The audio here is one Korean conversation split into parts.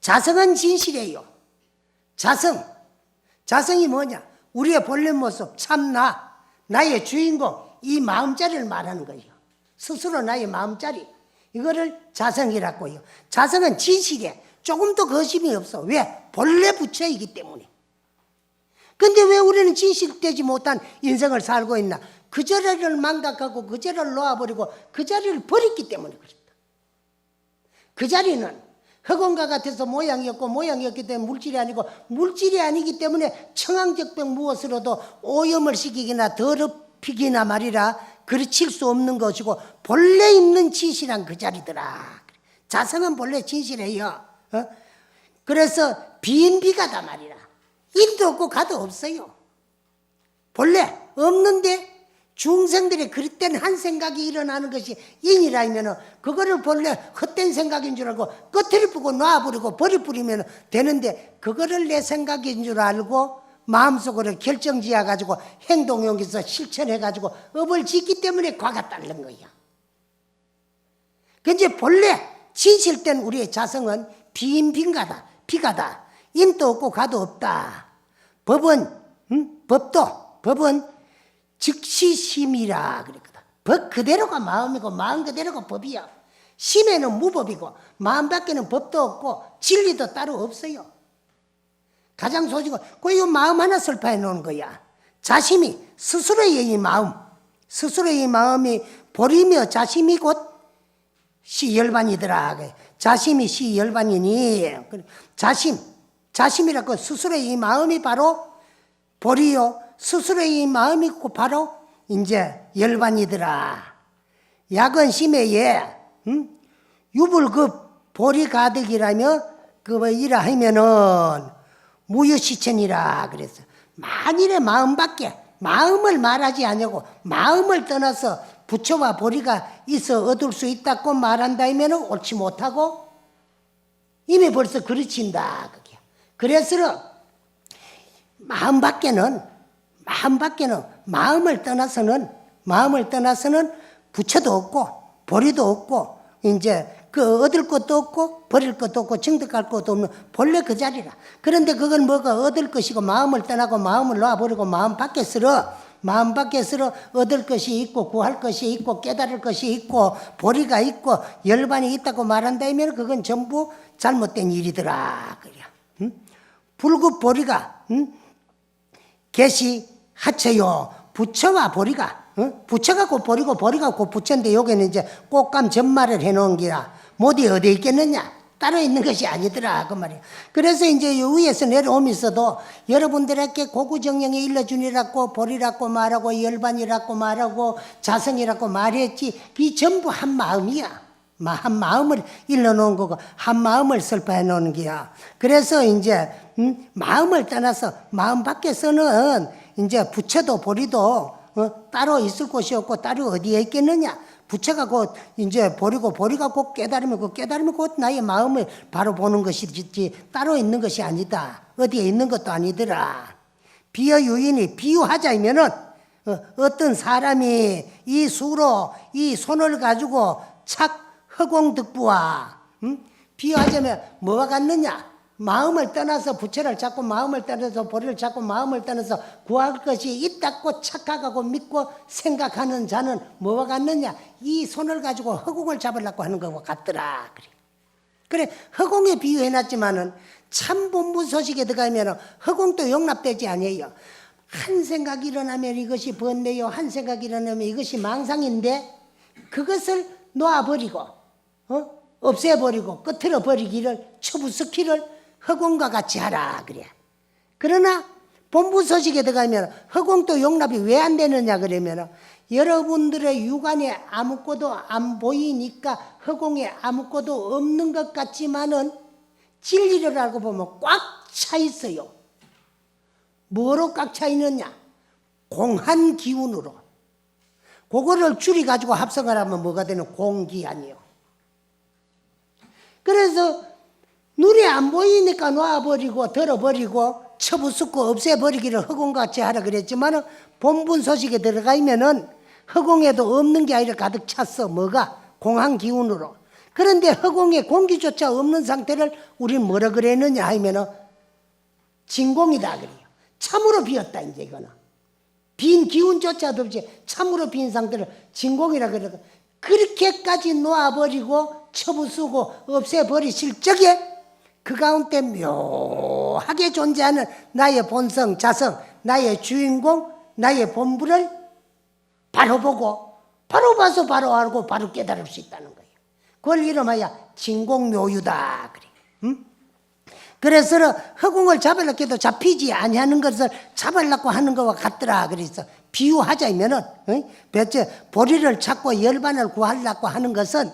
자성은 진실이에요. 자성이 뭐냐? 우리의 본래 모습, 참나, 나의 주인공, 이 마음자리를 말하는 거예요. 스스로 나의 마음자리, 이거를 자성이라고요. 자성은 진실이에요. 조금 더 거심이 없어. 왜? 본래 부처이기 때문에. 근데 왜 우리는 진실되지 못한 인생을 살고 있나? 그 자리를 망각하고 그 자리를 놓아버리고 그 자리를 버렸기 때문에 그렇다. 그 자리는 흑원과 같아서 모양이었고 모양이었기 때문에 물질이 아니고 물질이 아니기 때문에 청황적병 무엇으로도 오염을 시키기나 더럽히기나 말이라 그르칠 수 없는 것이고 본래 있는 진실한 그 자리더라. 자성은 본래 진실해요. 그래서 빈비가다 말이라. 인도 없고 가도 없어요. 본래 없는데 중생들이 그릇된 한 생각이 일어나는 것이 인이라 하면 그거를 본래 헛된 생각인 줄 알고 끝을 보고 놔버리고 버려버리면 되는데 그거를 내 생각인 줄 알고 마음속으로 결정지어가지고 행동용에서 실천해가지고 업을 짓기 때문에 과가 따르는 거야. 근데 본래 진실된 우리의 자성은 빈가다. 비가다. 인도 없고 가도 없다. 법은 즉시심이라 그랬거든. 법 그대로가 마음이고 마음 그대로가 법이야. 심에는 무법이고 마음 밖에는 법도 없고 진리도 따로 없어요. 가장 소중한 그 마음 하나 설파해 놓은 거야. 자심이 스스로의 이 마음, 스스로의 마음이 버리며 자심이 곧 시열반이더라. 자심이 시열반이니 자심이라고 스스로의 이 마음이 바로 보리요. 스스로의 이 마음이 바로 이제 열반이더라. 약은 심해에 유불급 보리 가득이라며 그 이라 하면은 무유시천이라 그랬어. 만일에 마음밖에 마음을 말하지 않냐고 마음을 떠나서 부처와 보리가 있어 얻을 수 있다고 말한다 하면 옳지 못하고 이미 벌써 그르친다. 그게. 그래서 마음 밖에는 마음을 떠나서는 부처도 없고 보리도 없고 이제 그 얻을 것도 없고 버릴 것도 없고 증득할 것도 없는 본래 그 자리라. 그런데 그건 뭐가 얻을 것이고 마음을 떠나고 마음을 놔버리고 마음 밖에서로 얻을 것이 있고 구할 것이 있고 깨달을 것이 있고 보리가 있고 열반이 있다고 말한다면 그건 전부 잘못된 일이더라. 그래. 불급 보리가 개시 하체요. 부처와 보리가 부처가 곧 보리고 보리가 곧 부처인데 여기는 이제 꽃감 전말을 해놓은 기라 못이 어디에 있겠느냐? 따로 있는 것이 아니더라 그 말이에요. 그래서 이제 위에서 내려오면서도 여러분들에게 고구정령이 일러주니라고 보리라고 말하고 열반이라고 말하고 자성이라고 말했지 이 전부 한 마음이야. 한 마음을 일러놓은 거고 한 마음을 설파해 놓은 거야. 그래서 이제 마음을 떠나서 마음 밖에서는 이제 부처도 보리도 따로 있을 곳이 없고 따로 어디에 있겠느냐? 부처가 곧 이제 보리고 보리가 곧 깨달으면 그 깨달으면 곧 나의 마음을 바로 보는 것이지 따로 있는 것이 아니다. 어디에 있는 것도 아니더라. 비유인이 비유하자면은 어떤 사람이 이 수로 이 손을 가지고 착 허공득부와 비유하자면 뭐가 같느냐? 마음을 떠나서 부처를 찾고 마음을 떠나서 보리를 찾고 마음을 떠나서 구할 것이 있다고 착각하고 믿고 생각하는 자는 뭐와 같느냐? 이 손을 가지고 허공을 잡으려고 하는 것과 같더라. 그래 허공에 비유해놨지만은 참 본분 소식에 들어가면 허공도 용납되지 아니에요. 한 생각이 일어나면 이것이 번뇌요, 한 생각이 일어나면 이것이 망상인데 그것을 놓아버리고 없애버리고 끝으로 버리기를 처부수기를 허공과 같이 하라 그래. 그러나 본부 소식에 들어가면 허공도 용납이 왜 안 되느냐 그러면 여러분들의 육안에 아무것도 안 보이니까 허공에 아무것도 없는 것 같지만은 진리를 알고 보면 꽉 차 있어요. 뭐로 꽉 차 있느냐? 공한 기운으로. 그거를 줄이 가지고 합성을 하면 뭐가 되는 공기아니요. 그래서 눈에 안 보이니까 놔버리고 덜어버리고 처부수고 없애버리기를 허공같이 하라 그랬지만 본분 소식에 들어가면은 허공에도 없는 게 아니라 가득 찼어. 뭐가? 공한 기운으로. 그런데 허공에 공기조차 없는 상태를 우리는 뭐라 그랬느냐 하면은 진공이다 그래요. 참으로 비었다 이제 이거는. 빈 기운조차도 없이 참으로 빈 상태를 진공이라 그래요. 그렇게까지 놓아버리고 처부수고 없애버리실 적에 그 가운데 묘하게 존재하는 나의 본성, 자성, 나의 주인공, 나의 본부를 바로 보고 바로 봐서 바로 알고 바로 깨달을 수 있다는 거예요. 그걸 이름하여 진공묘유다 그래. 응? 그래서 허공을 잡으려고 해도 잡히지 아니하는 것을 잡으려고 하는 것과 같더라 그래서 비유하자면은 보리를 찾고 열반을 구하려고 하는 것은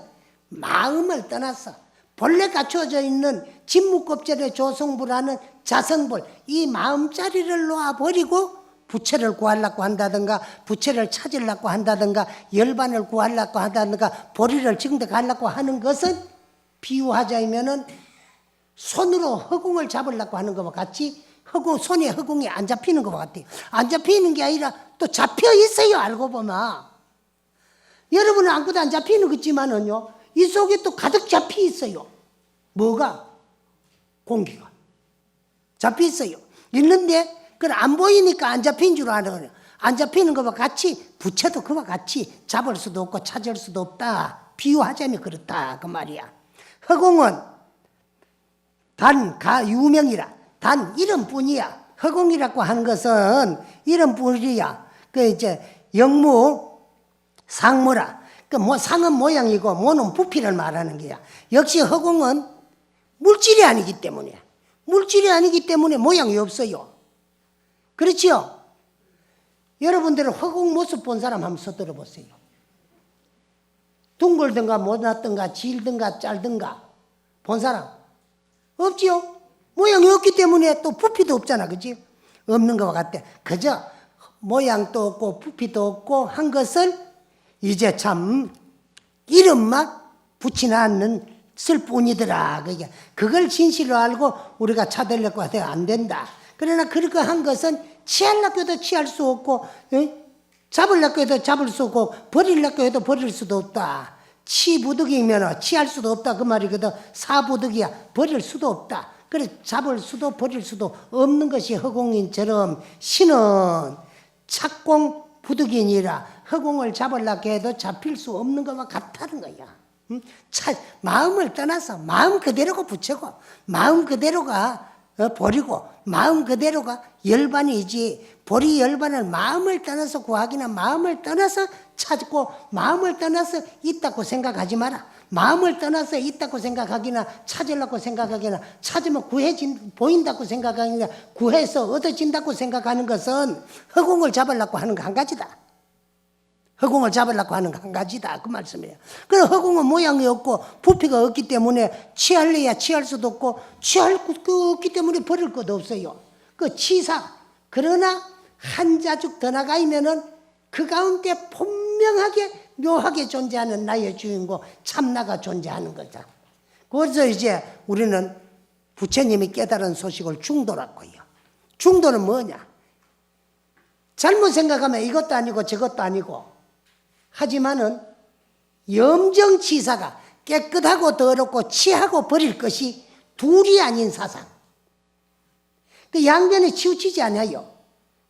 마음을 떠나서 본래 갖춰져 있는 진무껍질의 조성부라는 자성불 이 마음자리를 놓아버리고 부채를 구하려고 한다든가 부채를 찾으려고 한다든가 열반을 구하려고 한다든가 보리를 증득하려고 하는 것은 비유하자면은 손으로 허공을 잡으려고 하는 것과 같이 손에 허공이 안 잡히는 것과 같아요. 안 잡히는 게 아니라 또 잡혀 있어요. 알고 보면 여러분은 아무것도 안 잡히는 거지만은요 이 속에 또 가득 잡혀 있어요. 뭐가? 공기가 잡혀 있어요. 있는데 그걸 안 보이니까 안 잡힌 줄 아는 거예요. 안 잡히는 것과 같이 부채도 그와 같이 잡을 수도 없고 찾을 수도 없다. 비유하자면 그렇다 그 말이야. 허공은 단 유명이라 단 이름뿐이야. 허공이라고 하는 것은 이름뿐이야. 그 이제 영무 상무라. 그 상은 모양이고 모는 부피를 말하는 거야. 역시 허공은 물질이 아니기 때문에 모양이 없어요. 그렇지요? 여러분들은 허공 모습 본 사람 한번 서들어 보세요. 둥글든가 못났든가 질든가 짤든가 본 사람 없지요? 모양이 없기 때문에 또 부피도 없잖아. 그치? 없는 것과 같아. 그저 모양도 없고 부피도 없고 한 것을 이제 참 이름만 붙이나 않는 쓸 뿐이더라. 그걸 진실로 알고 우리가 찾으려고 해도 안 된다. 그러나 그렇게 한 것은 취하려고 해도 취할 수 없고 잡으려고 해도 잡을 수 없고 버리려고 해도 버릴 수도 없다. 치부득이면 취할 수도 없다 그 말이거든. 사부득이야. 버릴 수도 없다. 그래 잡을 수도 버릴 수도 없는 것이 허공인처럼 신은 착공 부득이니라 허공을 잡으려고 해도 잡힐 수 없는 것과 같다는 거야. 마음을 떠나서 마음 그대로가 부채고 마음 그대로가 버리고 마음 그대로가 열반이지 보리 열반을 마음을 떠나서 구하기나 마음을 떠나서 찾고 마음을 떠나서 있다고 생각하지 마라. 마음을 떠나서 있다고 생각하기나 찾으려고 생각하기나 찾으면 보인다고 생각하기나 구해서 얻어진다고 생각하는 것은 허공을 잡으려고 하는 거 한 가지다. 허공을 잡으려고 하는 거 한 가지다 그 말씀이에요. 그럼 허공은 모양이 없고 부피가 없기 때문에 취할래야 취할 수도 없고 취할 거 없기 때문에 버릴 것도 없어요. 그 치사. 그러나 한 자죽 더 나가면은 그 가운데 분명하게 묘하게 존재하는 나의 주인공 참나가 존재하는 거죠. 그래서 이제 우리는 부처님이 깨달은 소식을 중도라고 해요. 중도는 뭐냐? 잘못 생각하면 이것도 아니고 저것도 아니고 하지만은 염정치사가 깨끗하고 더럽고 취하고 버릴 것이 둘이 아닌 사상. 그 양변에 치우치지 않아요.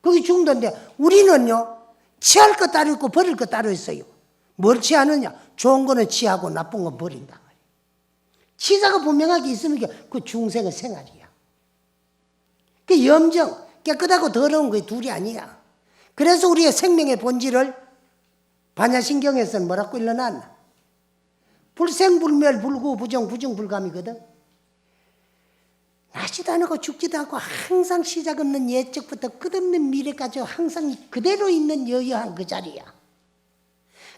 그게 중도인데 우리는요 취할 것 따로 있고 버릴 것 따로 있어요. 뭘 취하느냐? 좋은 거는 취하고 나쁜 건 버린다. 치사가 분명하게 있으면 그 중생의 생활이야. 그 염정 깨끗하고 더러운 게 둘이 아니야. 그래서 우리의 생명의 본질을 반야신경에서는 뭐라고 일러놨나? 불생불멸 불구부정 부정불감이거든. 나지도 않고 죽지도 않고 항상 시작 없는 예적부터 끝없는 미래까지 항상 그대로 있는 여여한 그 자리야.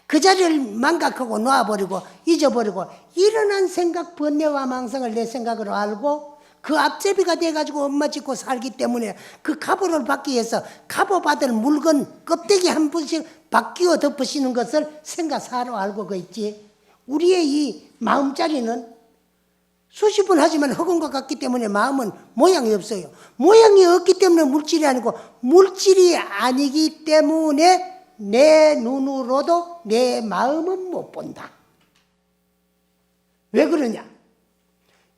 그 자리를 망각하고 놓아버리고 잊어버리고 일어난 생각 번뇌와 망상을 내 생각으로 알고 그 앞제비가 돼가지고 엄마 짓고 살기 때문에 그 갑오를 받기 위해서 갑오 받을 물건 껍데기 한 번씩 바뀌어 덮으시는 것을 생각사로 알고 그 있지. 우리의 이 마음자리는 수십 번 하지만 허공과 같기 때문에 마음은 모양이 없어요. 모양이 없기 때문에 물질이 아니고 물질이 아니기 때문에 내 눈으로도 내 마음은 못 본다. 왜 그러냐?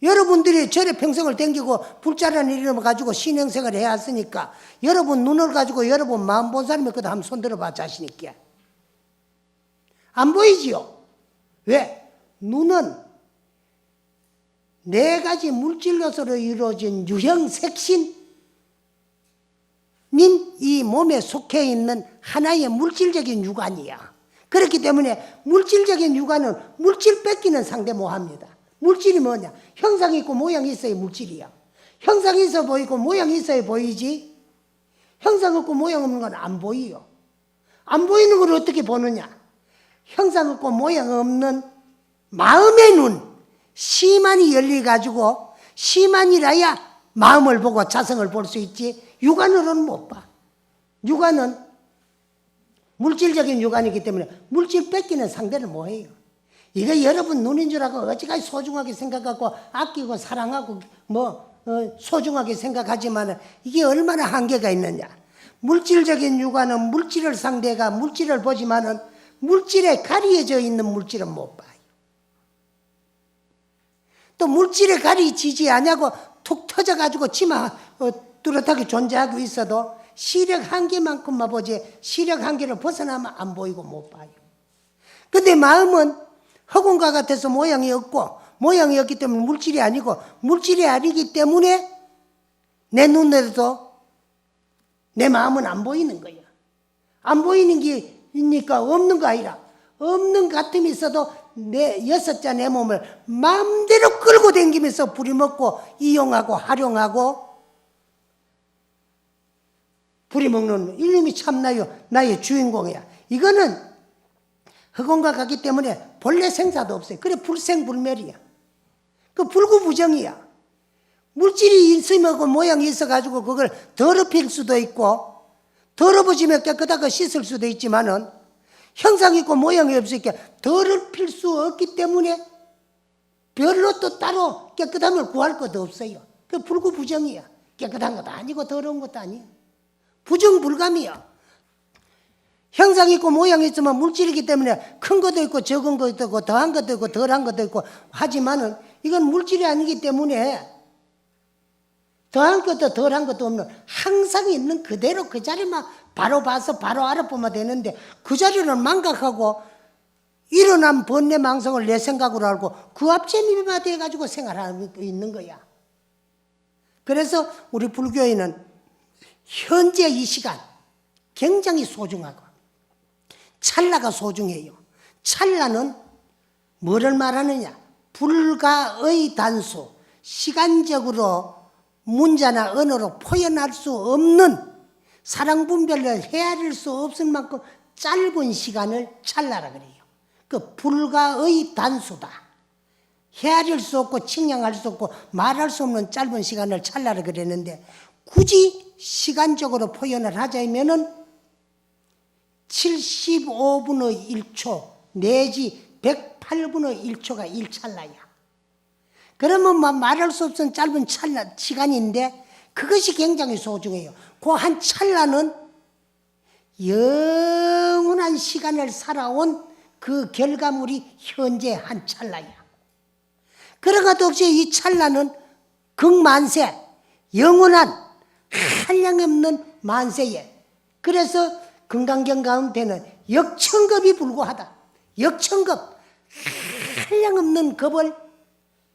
여러분들이 절에 평생을 댕기고 불자라는 이름을 가지고 신행생활을 해왔으니까 여러분 눈을 가지고 여러분 마음 본 사람이 그다 한번 손 들어봐 자신 있게. 안 보이지요? 왜? 눈은 네 가지 물질 요소로 이루어진 유형 색신인 이 몸에 속해 있는 하나의 물질적인 육안이야. 그렇기 때문에 물질적인 육안은 물질 뺏기는 상대 뭐합니다. 물질이 뭐냐? 형상이 있고 모양이 있어야 물질이야. 형상이 있어 보이고 모양이 있어야 보이지. 형상 없고 모양 없는 건 안 보이요. 안 보이는 걸 어떻게 보느냐? 형상 없고 모양 없는 마음의 눈, 시만이 열려가지고 시만이라야 마음을 보고 자성을 볼 수 있지 육안으로는 못 봐. 육안은 물질적인 육안이기 때문에 물질 뺏기는 상대는 뭐예요? 이거 여러분 눈인 줄 알고 어찌까지 소중하게 생각하고 아끼고 사랑하고 소중하게 생각하지만 이게 얼마나 한계가 있느냐. 물질적인 육안은 물질을 상대가 물질을 보지만은 물질에 가려져 있는 물질은 못 봐요. 또 물질에 가리지지 않냐고 툭 터져가지고 치마 뚜렷하게 존재하고 있어도 시력 한계만큼만 보지 시력 한계를 벗어나면 안 보이고 못 봐요. 근데 마음은 허공과 같아서 모양이 없고 모양이 없기 때문에 물질이 아니고 물질이 아니기 때문에 내 눈에도 내 마음은 안 보이는 거야. 안 보이는 게니까 없는 거 아니라 없는 같음이 있어도 내 여섯자 내 몸을 마음대로 끌고 다니면서 부리먹고 이용하고 활용하고 부리먹는 이놈이 참나요 나의 주인공이야. 이거는 허공과 같기 때문에 본래 생사도 없어요. 그래 불생불멸이야. 그 불구부정이야. 물질이 있으면 모양이 있어가지고 그걸 더럽힐 수도 있고 더러워지면 깨끗하게 씻을 수도 있지만은 형상이 있고 모양이 없으니까 더럽힐 수 없기 때문에 별로 또 따로 깨끗함을 구할 것도 없어요. 그 불구부정이야. 깨끗한 것도 아니고 더러운 것도 아니야. 부정불감이야. 형상이 있고 모양이 있으면 물질이기 때문에 큰 것도 있고 적은 것도 있고 더한 것도 있고 덜한 것도 있고 하지만은 이건 물질이 아니기 때문에 더한 것도 덜한 것도 없는 항상 있는 그대로 그 자리만 바로 봐서 바로 알아보면 되는데 그 자리를 망각하고 일어난 번뇌 망성을 내 생각으로 알고 그 앞재미만 돼가지고 생활하고 있는 거야. 그래서 우리 불교에는 현재 이 시간 굉장히 소중하고 찰나가 소중해요. 찰나는 뭐를 말하느냐? 불가의 단수, 시간적으로 문자나 언어로 표현할 수 없는 사랑 분별을 헤아릴 수 없을 만큼 짧은 시간을 찰나라 그래요. 그 불가의 단수다. 헤아릴 수 없고 측량할 수 없고 말할 수 없는 짧은 시간을 찰나라 그랬는데 굳이 시간적으로 표현을 하자면은 75분의 1초 내지 108분의 1초가 1찰나야. 그러면 말할 수 없는 짧은 찰나 시간인데 그것이 굉장히 소중해요. 그 한 찰나는 영원한 시간을 살아온 그 결과물이 현재 한 찰나야. 그런 것도 없이 이 찰나는 극만세, 영원한 한량없는 만세에. 그래서 금강경 가운데는 역천급이 불구하다. 역천급, 한량없는 급을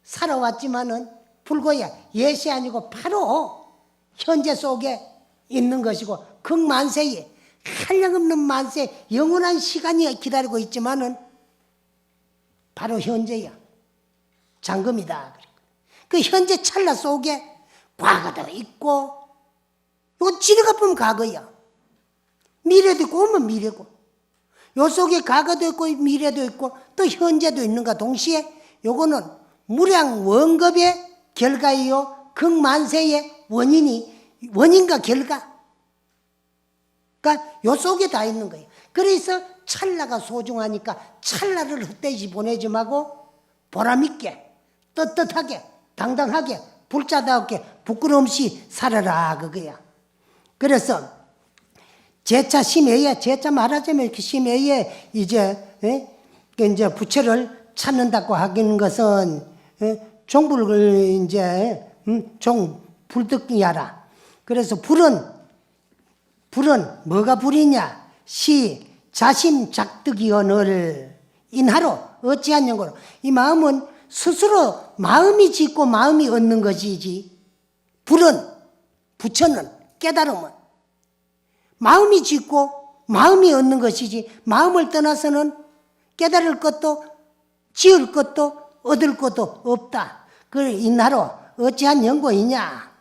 살아왔지만은 불구야 예시 아니고 바로 현재 속에 있는 것이고 극만세에 한량없는 만세 영원한 시간이 기다리고 있지만은 바로 현재야. 장금이다. 그 현재 찰나 속에 과거도 있고 이거 지리가 보면 과거야. 미래도 있고 오면 미래고 요 속에 과거도 있고 미래도 있고 또 현재도 있는가 동시에 요거는 무량 원겁의 결과이요 극만세의 원인과 결과. 그러니까 요 속에 다 있는 거예요. 그래서 찰나가 소중하니까 찰나를 헛되이 보내지 말고 보람있게 떳떳하게 당당하게 불자다우게 부끄러움 없이 살아라 그거야. 그래서 제차 심해에 제차 말하자면 이렇게 심해에 이제 부처를 찾는다고 하는 것은 종불을 이제 종 불듣기하라. 그래서 불은 뭐가 불이냐? 시 자심 작득이언을 인하로 어찌한 연고로. 이 마음은 스스로 마음이 짓고 마음이 얻는 것이지. 불은 부처는 깨달음은 마음이 짓고 마음이 얻는 것이지. 마음을 떠나서는 깨달을 것도 지을 것도 얻을 것도 없다. 그걸 인하로 어찌한 연고이냐?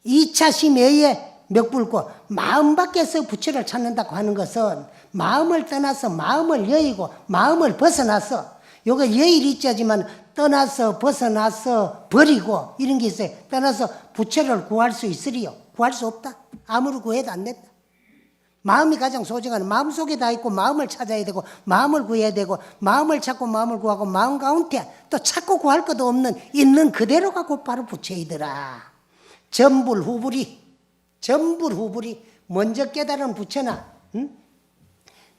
2차 심해에 맥불고 마음 밖에서 부처를 찾는다고 하는 것은 마음을 떠나서 마음을 여의고 마음을 벗어나서 요거 여일 있자지만 떠나서 벗어나서 버리고 이런 게 있어요. 떠나서 부처를 구할 수 있으리요? 구할 수 없다. 아무리 구해도 안 된다. 마음이 가장 소중한 마음속에 다 있고 마음을 찾아야 되고 마음을 구해야 되고 마음을 찾고 마음을 구하고 마음 가운데 또 찾고 구할 것도 없는 있는 그대로가 곧바로 부처이더라. 전불후불이 먼저 깨달은 부처나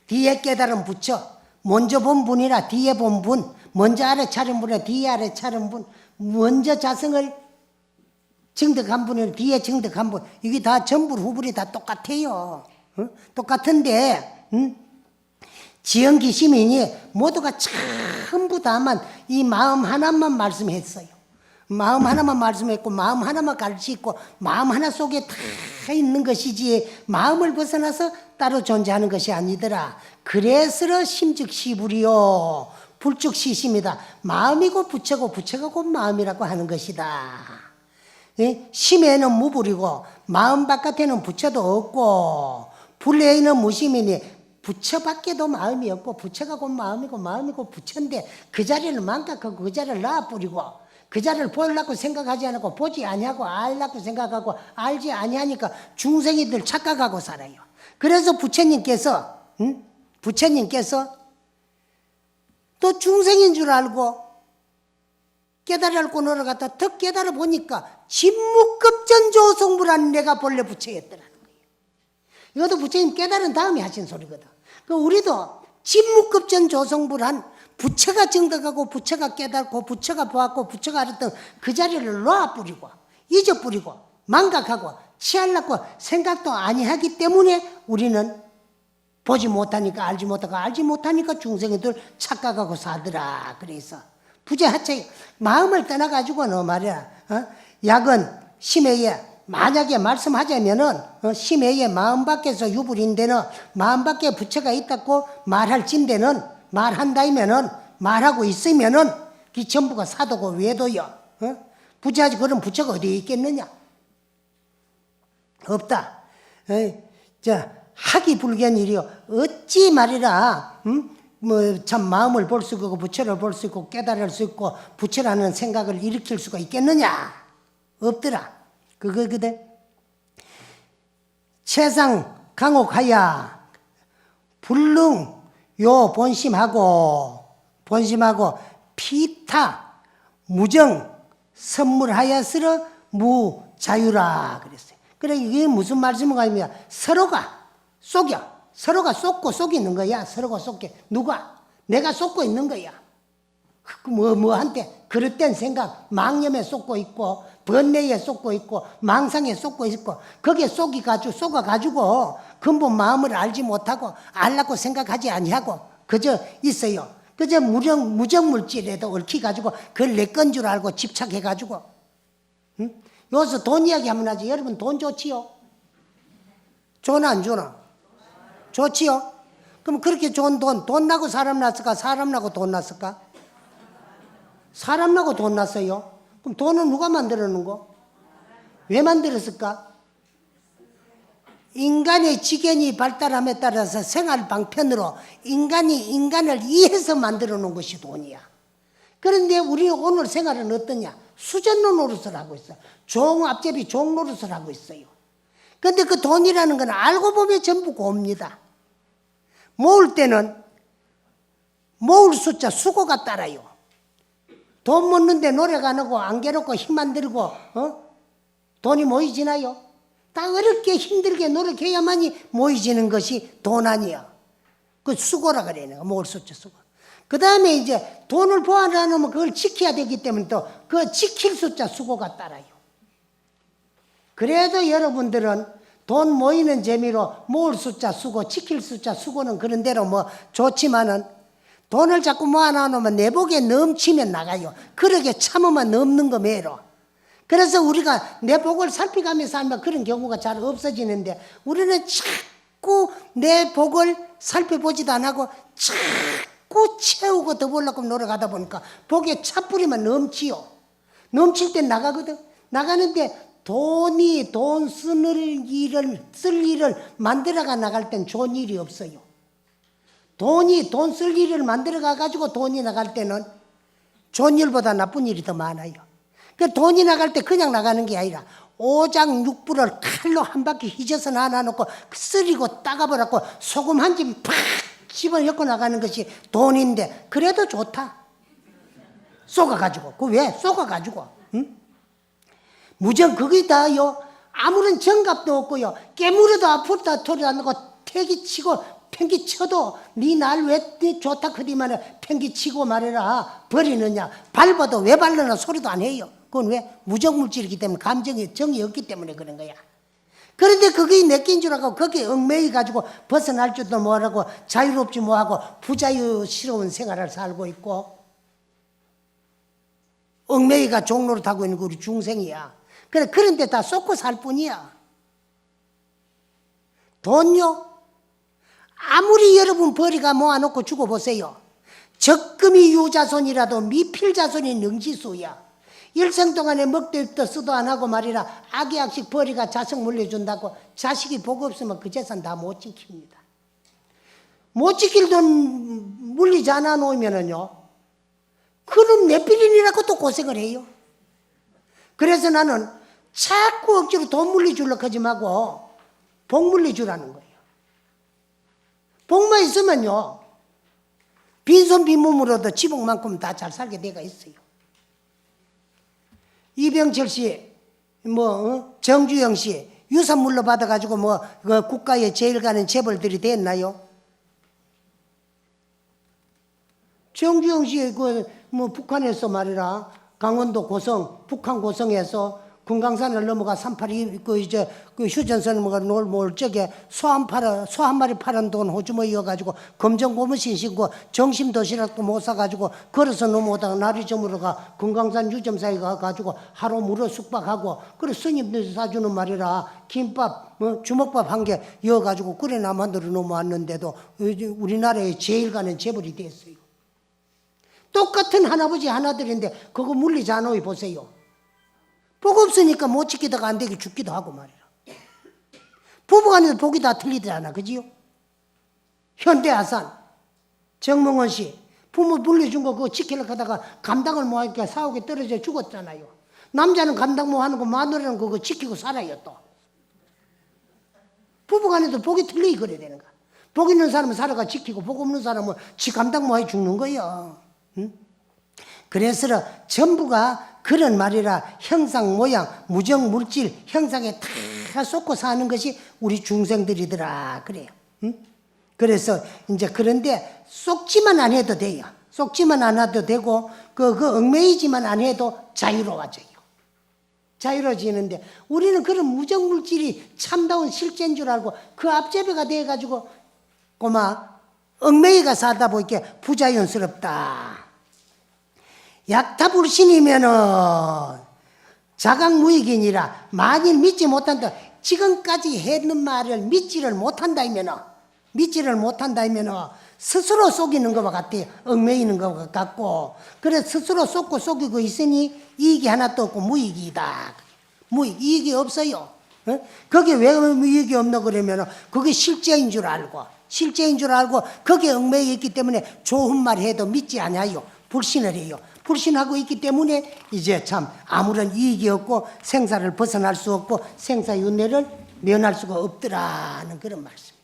뒤에 깨달은 부처 먼저 본 분이라 뒤에 본 분 먼저 알아차린 분이라 뒤에 알아차린 분 먼저 자성을 증득한 분이라 뒤에 증득한 분 이게 다 전불후불이 다 똑같아요. 똑같은데 지연기심이니 모두가 전부 다만 이 마음 하나만 말씀했어요. 마음 하나만 말씀했고 마음 하나만 가르치고 마음 하나 속에 다 있는 것이지 마음을 벗어나서 따로 존재하는 것이 아니더라. 그래서 심즉시불이요 불즉시심이다. 마음이고 부처고 부처가 곧 마음이라고 하는 것이다. 심에는 무불이고 마음 바깥에는 부처도 없고 불내에는 무심이니 부처밖에도 마음이 없고 부처가 곧 마음이고 마음이 곧 부처인데 그 자리를 망각하고 그 자리를 놔버리고 그 자리를 보려고 생각하지 않고 보지 아니하고 알려고 생각하고 알지 아니하니까 중생이들 착각하고 살아요. 그래서 부처님께서 또 중생인 줄 알고 깨달으려고 노력하다 더 깨달아 보니까 진무급전조성불한 내가 본래 부처였더라는 거예요. 이것도 부처님 깨달은 다음에 하신 소리거든. 우리도 진무급전조성불한 부처가 증득하고 부처가 깨닫고 부처가 보았고 부처가 알았던 그 자리를 놔버리고 잊어버리고 망각하고 취하려고 생각도 아니하기 때문에 우리는 보지 못하니까 알지 못하고 알지 못하니까 중생이들 착각하고 사더라. 그래서 부재하체 마음을 떠나가지고는 말이야 약은 심해에 만약에 말씀하자면은 심해에 마음 밖에서 유불인데는 마음 밖에 부처가 있다고 말할 진데는 말한다면은 말하고 있으면은 그 전부가 사도고 외도요. 부재하지 그런 부처가 어디에 있겠느냐? 없다. 자 학이 불견일이요. 어찌 말이라 뭐 참 마음을 볼 수 있고 부처를 볼 수 있고 깨달을 수 있고 부처라는 생각을 일으킬 수가 있겠느냐? 없더라. 그거거든. 최상 강옥하야 불능 요 본심하고 피타 무정 선물하였으러 무자유라 그랬어요. 그래 이게 무슨 말씀인가? 서로가 속여. 서로가 쏟고 속이는 거야. 서로가 속게. 누가? 내가 쏟고 있는 거야. 뭐한테 그릇된 생각, 망념에 쏟고 있고, 번뇌에 쏟고 있고, 망상에 쏟고 있고, 거기에 속아가지고, 근본 마음을 알지 못하고, 알라고 생각하지 아니하고, 그저 있어요. 그저 무정물질에도 얽혀가지고, 그걸 내 건 줄 알고 집착해가지고, 여기서 돈 이야기 하면 하지. 여러분 돈 좋지요? 좋나 안 좋나? 좋지요? 그럼 그렇게 좋은 돈 나고 사람 났을까? 사람 나고 돈 났을까? 사람 나고 돈 났어요. 그럼 돈은 누가 만들어 놓은 거? 왜 만들었을까? 인간의 지견이 발달함에 따라서 생활 방편으로 인간이 인간을 이해해서 만들어 놓은 것이 돈이야. 그런데 우리 오늘 생활은 어떠냐? 수전노 노릇을 하고 있어요. 앞제비 종 노릇을 하고 있어요. 그런데 그 돈이라는 건 알고 보면 전부 고입니다. 모을 때는 모을 숫자 수고가 따라요. 돈 모는데 노력 안 하고 안 괴롭고 힘 안 들고 돈이 모이지나요? 다 어렵게 힘들게 노력해야만이 모이지는 것이 돈 아니야. 그 수고라 그래요. 모을 숫자 수고. 그 다음에 이제 돈을 보완하면 그걸 지켜야 되기 때문에 또 그 지킬 숫자 수고가 따라요. 그래도 여러분들은 돈 모이는 재미로 모을 숫자 수고, 지킬 숫자 수고는 그런 대로 뭐 좋지만은 돈을 자꾸 모아놓으면 내 복에 넘치면 나가요. 그러게 참으면 넘는 거 매로. 그래서 우리가 내 복을 살펴가면서 살면 그런 경우가 잘 없어지는데 우리는 자꾸 내 복을 살펴보지도 안 하고 자꾸 채우고 더 보려고 노력하다 보니까 복에 차 뿌리면 넘치요. 넘칠 때 나가거든. 나가는데 돈 쓸 일을 만들어가 나갈 땐 좋은 일이 없어요. 돈 쓸 일을 만들어가 가지고 돈이 나갈 때는 좋은 일보다 나쁜 일이 더 많아요. 그 돈이 나갈 때 그냥 나가는 게 아니라 오장육부를 칼로 한 바퀴 휘져서 나눠놓고 쓰리고 따가버렸고 소금 한 집 팍 집어넣고 나가는 것이 돈인데 그래도 좋다. 쏘가가지고. 그 왜? 쏘가가지고. 응? 무정 거기다요 아무런 정갑도 없고요 깨물어도 아프다 토리 안 나고 태기치고 팽기쳐도 네 날 왜 좋다 그리만 팽기치고 말해라 버리느냐 밟아도 왜 밟느냐 소리도 안 해요. 그건 왜? 무정물질이기 때문에 감정이 정이 없기 때문에 그런 거야. 그런데 그게 내낀 줄 알고 거기에 얽매이 가지고 벗어날 줄도 모르고 자유롭지 뭐하고 부자유스러운 생활을 살고 있고 얽매이가 종로를 타고 있는 그 우리 중생이야. 그래, 그런데 다 쏟고 살 뿐이야. 돈요? 아무리 여러분 벌이가 모아놓고 주고 보세요. 적금이 유자손이라도 미필자손이 능지수야. 일생 동안에 먹도 입도 쓰도 안 하고 말이라 악의악식 벌이가 자식 물려준다고 자식이 복 없으면 그 재산 다 못 지킵니다. 못 지킬 돈 물리지 않아 놓으면은요. 그럼 내 필인이라고 또 고생을 해요. 그래서 나는 자꾸 억지로 돈 물리주려고 하지 말고 복 물리주라는 거예요. 복만 있으면요. 빈손 빈몸으로도 지복만큼 다 잘 살게 돼가 있어요. 이병철 씨, 정주영 씨 유산 물러받아가지고 국가에 제일 가는 재벌들이 됐나요? 정주영 씨 북한에서 말이라 강원도 고성, 북한 고성에서 금강산을 넘어가 382 휴전선 놀 적에 소 한 마리 팔은 돈 호주머니 이어가지고 검정 고무신 신고 정심 도시락도 못 사가지고 걸어서 넘어오다가 날이 저물어가 금강산 유점사에 가가지고 하루 무료 숙박하고 그래 스님들 사주는 말이라 김밥 주먹밥 한 개 이어가지고 끓여 남한으로 넘어왔는데도 우리나라에 제일 가는 재벌이 됐어요. 똑같은 할아버지 하나들인데 그거 물리지 않아요. 보세요. 복 없으니까 못 지키다가 안 되게 죽기도 하고 말이야. 부부간에도 복이 다 틀리더라나 그지요? 현대아산 정몽원 씨 부모 물려준 거 그거 지키려고 하다가 감당을 못하니까 사옥에 떨어져 죽었잖아요. 남자는 감당 못하는 거 마누라는 그거 지키고 살아요 또. 부부간에도 복이 틀리게 그래야 되는 거야. 복 있는 사람은 살아가 지키고 복 없는 사람은 지 감당 못해 죽는 거야. 응? 그래서 전부가 그런 말이라 형상 모양 무정 물질 형상에 다 쏟고 사는 것이 우리 중생들이더라 그래요. 응? 그래서 이제 그런데 쏟지만 안 해도 돼요. 쏟지만 안 해도 되고 그 얽매이지만 안 해도 자유로워져요. 자유로워지는데 우리는 그런 무정 물질이 참다운 실제인 줄 알고 그 앞제배가 돼가지고 고마 얽매이가 살다 보니까 부자연스럽다. 약타불신이면은 자각무익이니라 만일 믿지 못한다. 지금까지 했는 말을 믿지를 못한다면은 스스로 속이는 것과 같아. 얽매이는 것과 같고 그래 스스로 속이고 있으니 이익이 하나도 없고 무익이다. 무익 이익이 없어요. 그게 왜 이익이 없노 그러면 그게 실제인 줄 알고 거기에 얽매여 있기 때문에 좋은 말 해도 믿지 않아요. 불신을 해요. 불신하고 있기 때문에 이제 참 아무런 이익이 없고 생사를 벗어날 수 없고 생사윤회를 면할 수가 없더라는 그런 말씀.